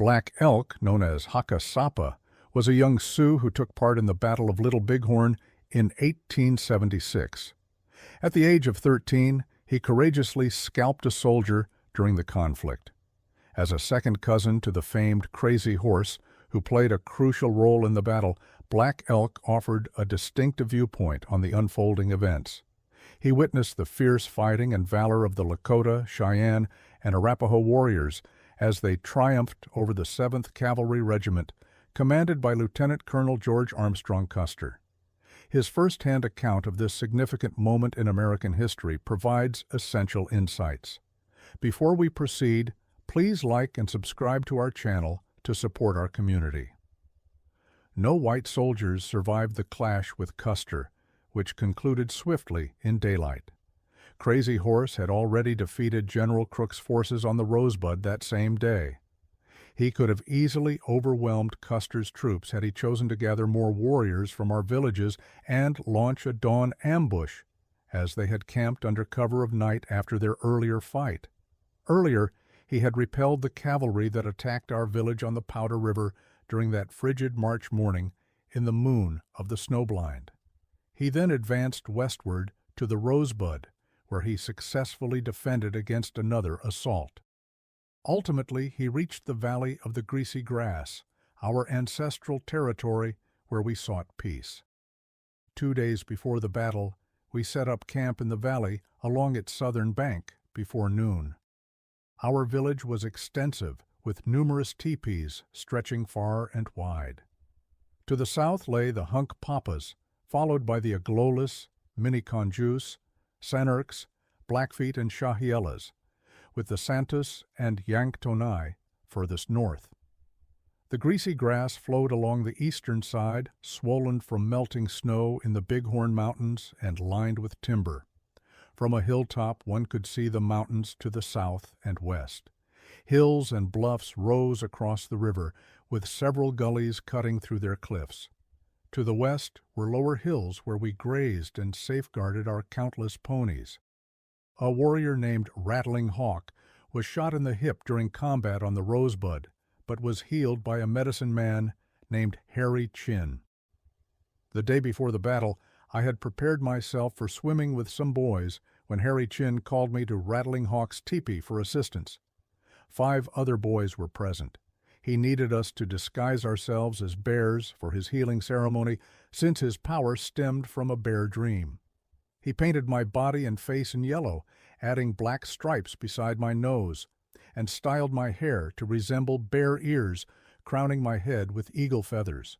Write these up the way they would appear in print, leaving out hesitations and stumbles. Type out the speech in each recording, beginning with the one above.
Black Elk, known as Hakasapa, was a young Sioux who took part in the Battle of Little Bighorn in 1876. At the age of 13, he courageously scalped a soldier during the conflict. As a second cousin to the famed Crazy Horse, who played a crucial role in the battle, Black Elk offered a distinctive viewpoint on the unfolding events. He witnessed the fierce fighting and valor of the Lakota, Cheyenne, and Arapaho warriors as they triumphed over the 7th Cavalry Regiment, commanded by Lieutenant Colonel George Armstrong Custer. His first-hand account of this significant moment in American history provides essential insights. Before we proceed, please like and subscribe to our channel to support our community. No white soldiers survived the clash with Custer, which concluded swiftly in daylight. Crazy Horse had already defeated General Crook's forces on the Rosebud that same day. He could have easily overwhelmed Custer's troops had he chosen to gather more warriors from our villages and launch a dawn ambush, as they had camped under cover of night after their earlier fight. Earlier, he had repelled the cavalry that attacked our village on the Powder River during that frigid March morning in the moon of the snowblind. He then advanced westward to the Rosebud, where he successfully defended against another assault. Ultimately, he reached the valley of the Greasy Grass, our ancestral territory where we sought peace. 2 days before the battle, we set up camp in the valley along its southern bank before noon. Our village was extensive, with numerous teepees stretching far and wide. To the south lay the Hunk Papas, followed by the Aglolas, Miniconjus, Sanarks, Blackfeet, and Shahielas, with the Santos and Yanktonai furthest north. The Greasy Grass flowed along the eastern side, swollen from melting snow in the Bighorn Mountains and lined with timber. From a hilltop one could see the mountains to the south and west. Hills and bluffs rose across the river, with several gullies cutting through their cliffs. To the west were lower hills where we grazed and safeguarded our countless ponies. A warrior named Rattling Hawk was shot in the hip during combat on the Rosebud, but was healed by a medicine man named Harry Chin. The day before the battle, I had prepared myself for swimming with some boys when Harry Chin called me to Rattling Hawk's teepee for assistance. 5 other boys were present. He needed us to disguise ourselves as bears for his healing ceremony, since his power stemmed from a bear dream. He painted my body and face in yellow, adding black stripes beside my nose, and styled my hair to resemble bear ears, crowning my head with eagle feathers.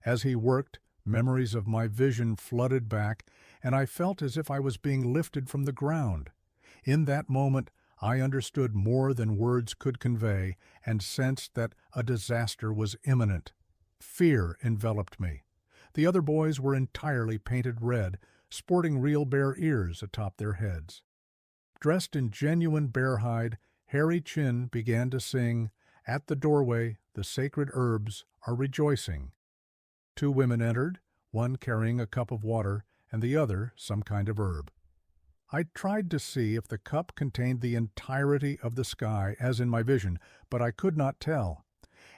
As he worked, memories of my vision flooded back, and I felt as if I was being lifted from the ground. In that moment, I understood more than words could convey and sensed that a disaster was imminent. Fear enveloped me. The other boys were entirely painted red, sporting real bear ears atop their heads. Dressed in genuine bear hide, Harry Chin began to sing, "At the doorway, the sacred herbs are rejoicing." 2 women entered, one carrying a cup of water and the other some kind of herb. I tried to see if the cup contained the entirety of the sky, as in my vision, but I could not tell.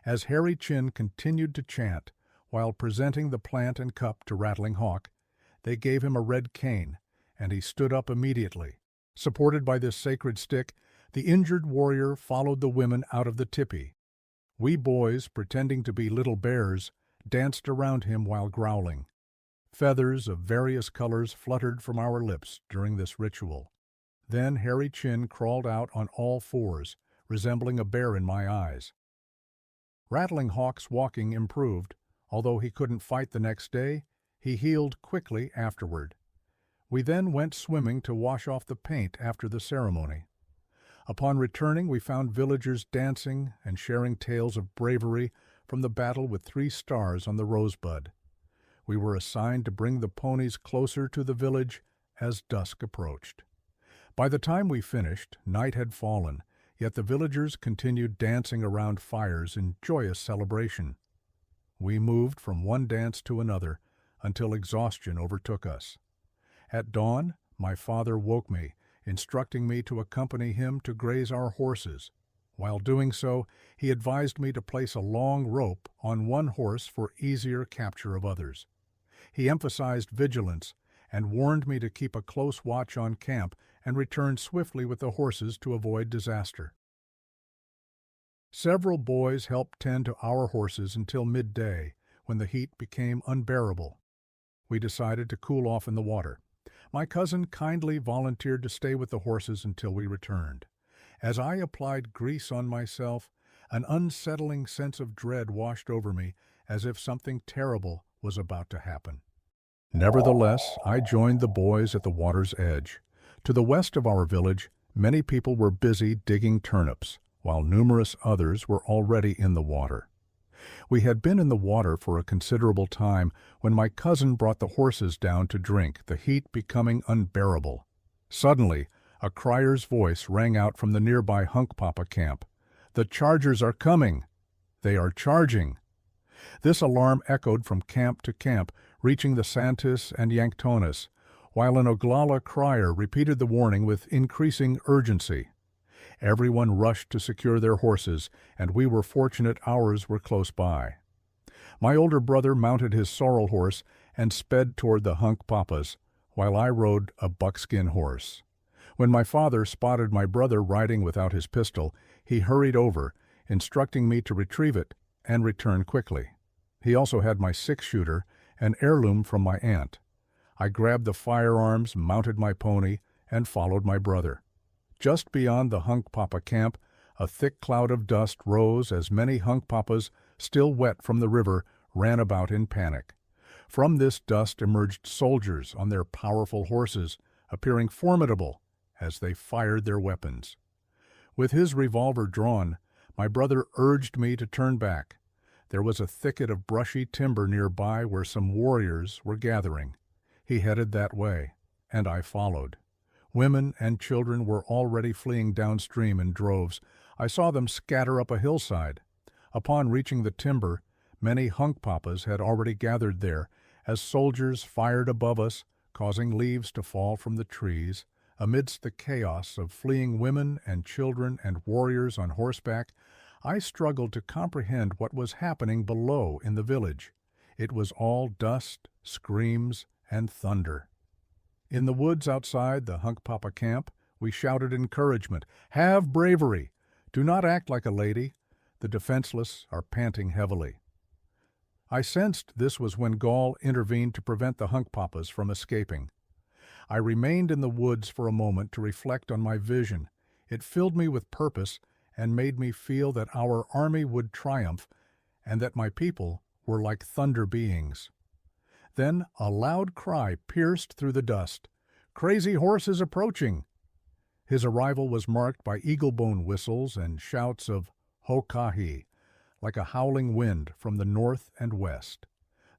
As Harry Chin continued to chant, while presenting the plant and cup to Rattling Hawk, they gave him a red cane, and he stood up immediately. Supported by this sacred stick, the injured warrior followed the women out of the tipi. We boys, pretending to be little bears, danced around him while growling. Feathers of various colors fluttered from our lips during this ritual. Then Harry Chin crawled out on all 4s, resembling a bear in my eyes. Rattling Hawk's walking improved. Although he couldn't fight the next day, he healed quickly afterward. We then went swimming to wash off the paint after the ceremony. Upon returning, we found villagers dancing and sharing tales of bravery from the battle with 3 stars on the Rosebud. We were assigned to bring the ponies closer to the village as dusk approached. By the time we finished, night had fallen, yet the villagers continued dancing around fires in joyous celebration. We moved from one dance to another until exhaustion overtook us. At dawn, my father woke me, instructing me to accompany him to graze our horses. While doing so, he advised me to place a long rope on one horse for easier capture of others. He emphasized vigilance and warned me to keep a close watch on camp and return swiftly with the horses to avoid disaster. Several boys helped tend to our horses until midday, when the heat became unbearable. We decided to cool off in the water. My cousin kindly volunteered to stay with the horses until we returned. As I applied grease on myself, an unsettling sense of dread washed over me, as if something terrible was about to happen. Nevertheless, I joined the boys at the water's edge. To the west of our village, many people were busy digging turnips, while numerous others were already in the water. We had been in the water for a considerable time when my cousin brought the horses down to drink, the heat becoming unbearable. Suddenly, a crier's voice rang out from the nearby Hunkpapa camp. "The chargers are coming! They are charging!" This alarm echoed from camp to camp, reaching the Santis and Yanktonis, while an Oglala crier repeated the warning with increasing urgency. Everyone rushed to secure their horses, and we were fortunate ours were close by. My older brother mounted his sorrel horse and sped toward the Hunkpapas, while I rode a buckskin horse. When my father spotted my brother riding without his pistol, he hurried over, instructing me to retrieve it and return quickly. He also had my six-shooter, an heirloom from my aunt. I grabbed the firearms, mounted my pony, and followed my brother. Just beyond the Hunkpapa camp, a thick cloud of dust rose as many Hunkpapas, still wet from the river, ran about in panic. From this dust emerged soldiers on their powerful horses, appearing formidable as they fired their weapons. With his revolver drawn, my brother urged me to turn back. There was a thicket of brushy timber nearby where some warriors were gathering. He headed that way, and I followed. Women and children were already fleeing downstream in droves. I saw them scatter up a hillside. Upon reaching the timber, many Hunkpapas had already gathered there, as soldiers fired above us, causing leaves to fall from the trees. Amidst the chaos of fleeing women and children and warriors on horseback, I struggled to comprehend what was happening below in the village. It was all dust, screams, and thunder. In the woods outside the Hunkpapa camp, we shouted encouragement. "Have bravery! Do not act like a lady. The defenseless are panting heavily." I sensed this was when Gall intervened to prevent the Hunkpapas from escaping. I remained in the woods for a moment to reflect on my vision. It filled me with purpose and made me feel that our army would triumph and that my people were like thunder beings. Then a loud cry pierced through the dust. "Crazy Horse is approaching!" His arrival was marked by eagle-bone whistles and shouts of "Hokahi," like a howling wind from the north and west.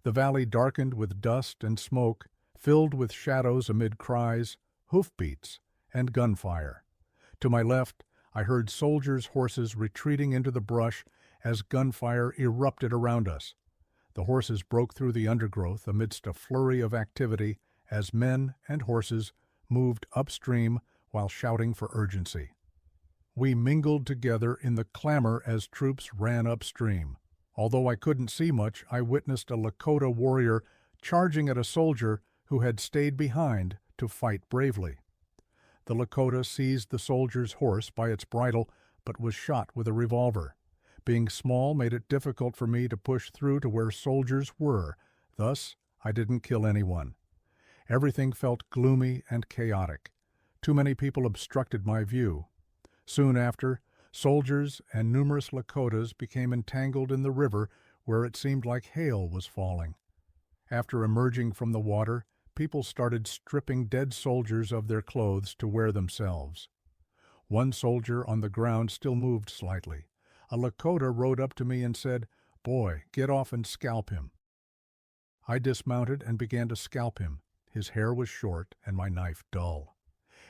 The valley darkened with dust and smoke, filled with shadows amid cries, hoofbeats, and gunfire. To my left, I heard soldiers' horses retreating into the brush as gunfire erupted around us. The horses broke through the undergrowth amidst a flurry of activity as men and horses moved upstream while shouting for urgency. We mingled together in the clamor as troops ran upstream. Although I couldn't see much, I witnessed a Lakota warrior charging at a soldier who had stayed behind to fight bravely. The Lakota seized the soldier's horse by its bridle, but was shot with a revolver. Being small made it difficult for me to push through to where soldiers were. Thus, I didn't kill anyone. Everything felt gloomy and chaotic. Too many people obstructed my view. Soon after, soldiers and numerous Lakotas became entangled in the river where it seemed like hail was falling. After emerging from the water, people started stripping dead soldiers of their clothes to wear themselves. One soldier on the ground still moved slightly. A Lakota rode up to me and said, "Boy, get off and scalp him." I dismounted and began to scalp him. His hair was short and my knife dull.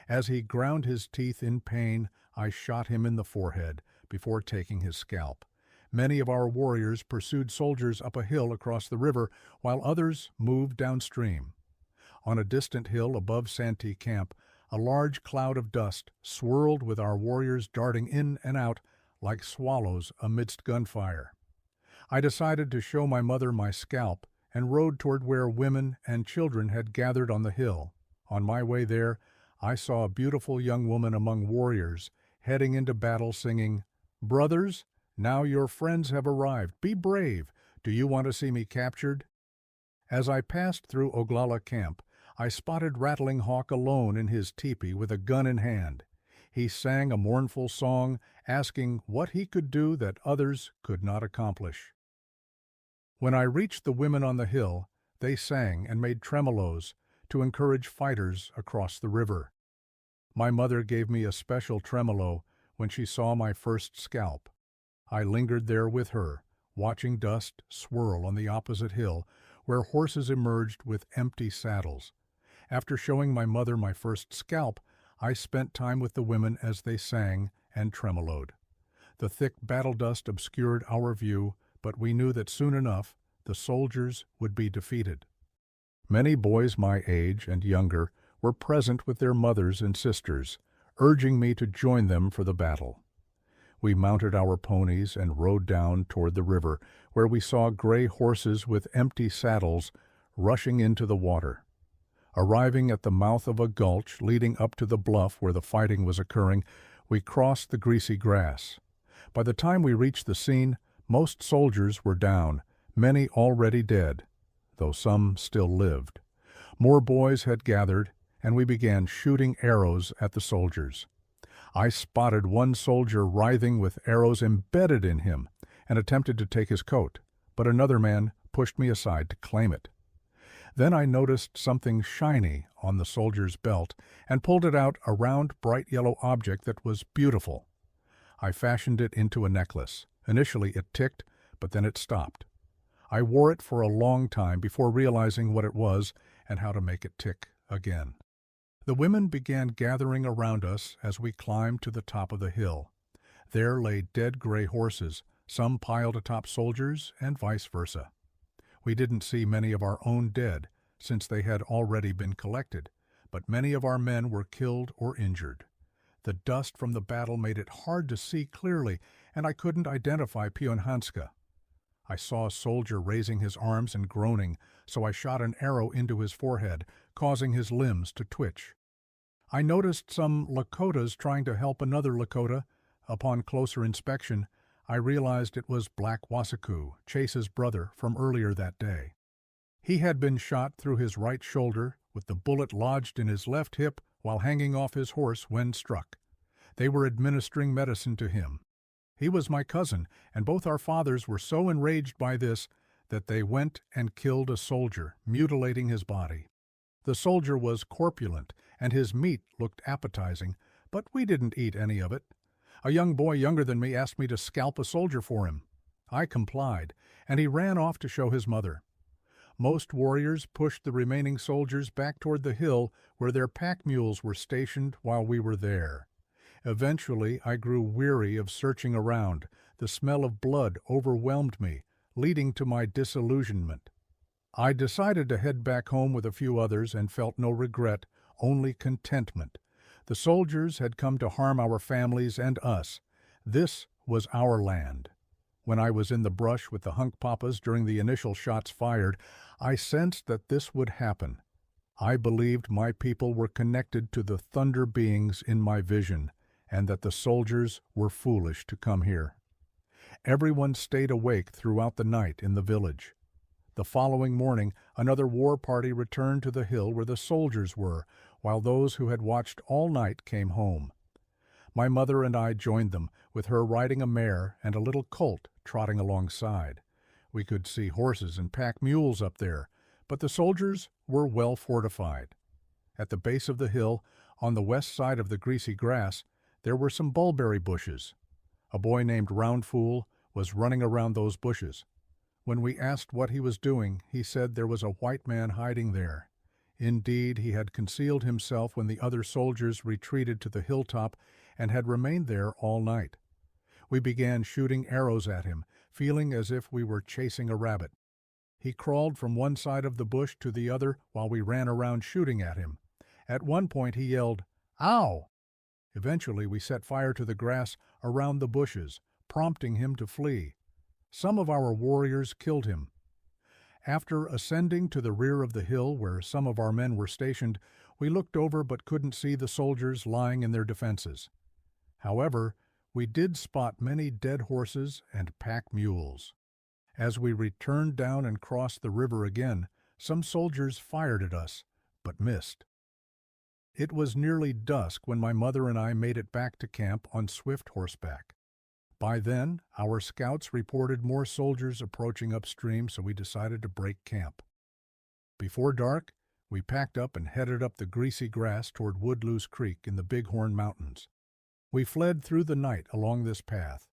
As he ground his teeth in pain, I shot him in the forehead before taking his scalp. Many of our warriors pursued soldiers up a hill across the river, while others moved downstream. On a distant hill above Santee Camp, a large cloud of dust swirled with our warriors darting in and out like swallows amidst gunfire. I decided to show my mother my scalp and rode toward where women and children had gathered on the hill. On my way there, I saw a beautiful young woman among warriors heading into battle singing, "Brothers, now your friends have arrived. Be brave. Do you want to see me captured?" As I passed through Oglala camp, I spotted Rattling Hawk alone in his teepee with a gun in hand. He sang a mournful song, asking what he could do that others could not accomplish. When I reached the women on the hill, they sang and made tremolos to encourage fighters across the river. My mother gave me a special tremolo when she saw my first scalp. I lingered there with her, watching dust swirl on the opposite hill, where horses emerged with empty saddles. After showing my mother my first scalp, I spent time with the women as they sang and tremoloed. The thick battle dust obscured our view, but we knew that soon enough the soldiers would be defeated. Many boys my age and younger were present with their mothers and sisters, urging me to join them for the battle. We mounted our ponies and rode down toward the river, where we saw gray horses with empty saddles rushing into the water. Arriving at the mouth of a gulch leading up to the bluff where the fighting was occurring, we crossed the greasy grass. By the time we reached the scene, most soldiers were down, many already dead, though some still lived. More boys had gathered, and we began shooting arrows at the soldiers. I spotted one soldier writhing with arrows embedded in him and attempted to take his coat, but another man pushed me aside to claim it. Then I noticed something shiny on the soldier's belt and pulled it out, a round, bright yellow object that was beautiful. I fashioned it into a necklace. Initially it ticked, but then it stopped. I wore it for a long time before realizing what it was and how to make it tick again. The women began gathering around us as we climbed to the top of the hill. There lay dead gray horses, some piled atop soldiers and vice versa. We didn't see many of our own dead, since they had already been collected, but many of our men were killed or injured. The dust from the battle made it hard to see clearly, and I couldn't identify Pionhanska. I saw a soldier raising his arms and groaning, so I shot an arrow into his forehead, causing his limbs to twitch. I noticed some Lakotas trying to help another Lakota. Upon closer inspection, I realized it was Black Wasaku, Chase's brother, from earlier that day. He had been shot through his right shoulder, with the bullet lodged in his left hip while hanging off his horse when struck. They were administering medicine to him. He was my cousin, and both our fathers were so enraged by this that they went and killed a soldier, mutilating his body. The soldier was corpulent, and his meat looked appetizing, but we didn't eat any of it. A young boy younger than me asked me to scalp a soldier for him. I complied, and he ran off to show his mother. Most warriors pushed the remaining soldiers back toward the hill where their pack mules were stationed while we were there. Eventually, I grew weary of searching around. The smell of blood overwhelmed me, leading to my disillusionment. I decided to head back home with a few others and felt no regret, only contentment. The soldiers had come to harm our families and us. This was our land. When I was in the brush with the Hunkpapas during the initial shots fired, I sensed that this would happen. I believed my people were connected to the thunder beings in my vision, and that the soldiers were foolish to come here. Everyone stayed awake throughout the night in the village. The following morning, another war party returned to the hill where the soldiers were, while those who had watched all night came home. My mother and I joined them, with her riding a mare and a little colt trotting alongside. We could see horses and pack mules up there, but the soldiers were well fortified. At the base of the hill, on the west side of the greasy grass, there were some bulberry bushes. A boy named Roundfool was running around those bushes. When we asked what he was doing, he said there was a white man hiding there. Indeed, he had concealed himself when the other soldiers retreated to the hilltop and had remained there all night. We began shooting arrows at him, feeling as if we were chasing a rabbit. He crawled from one side of the bush to the other while we ran around shooting at him. At one point he yelled, "Ow!" Eventually we set fire to the grass around the bushes, prompting him to flee. Some of our warriors killed him. After ascending to the rear of the hill where some of our men were stationed, we looked over but couldn't see the soldiers lying in their defenses. However, we did spot many dead horses and pack mules. As we returned down and crossed the river again, some soldiers fired at us, but missed. It was nearly dusk when my mother and I made it back to camp on swift horseback. By then, our scouts reported more soldiers approaching upstream, so we decided to break camp. Before dark, we packed up and headed up the greasy grass toward Woodlouse Creek in the Bighorn Mountains. We fled through the night along this path.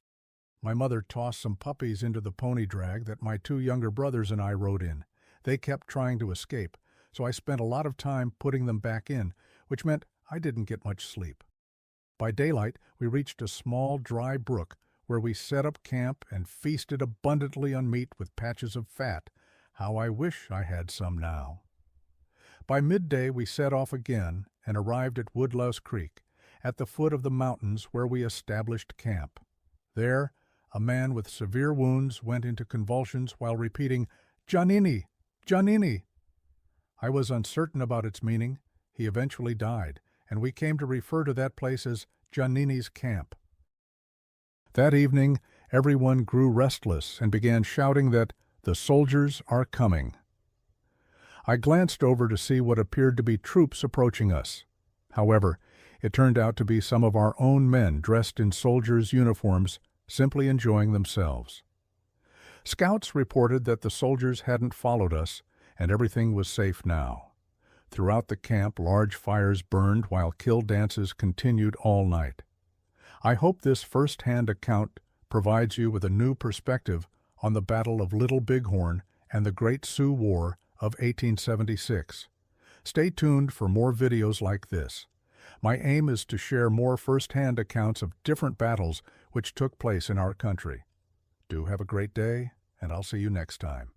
My mother tossed some puppies into the pony drag that my two younger brothers and I rode in. They kept trying to escape, so I spent a lot of time putting them back in, which meant I didn't get much sleep. By daylight, we reached a small, dry brook where we set up camp and feasted abundantly on meat with patches of fat. How I wish I had some now. By midday, we set off again and arrived at Woodlouse Creek, at the foot of the mountains where we established camp. There, a man with severe wounds went into convulsions while repeating, "Giannini! Giannini!" I was uncertain about its meaning. He eventually died, and we came to refer to that place as Giannini's Camp. That evening, everyone grew restless and began shouting that the soldiers are coming. I glanced over to see what appeared to be troops approaching us. However, it turned out to be some of our own men dressed in soldiers' uniforms, simply enjoying themselves. Scouts reported that the soldiers hadn't followed us, and everything was safe now. Throughout the camp, large fires burned while kill dances continued all night. I hope this first-hand account provides you with a new perspective on the Battle of Little Bighorn and the Great Sioux War of 1876. Stay tuned for more videos like this. My aim is to share more first-hand accounts of different battles which took place in our country. Do have a great day, and I'll see you next time.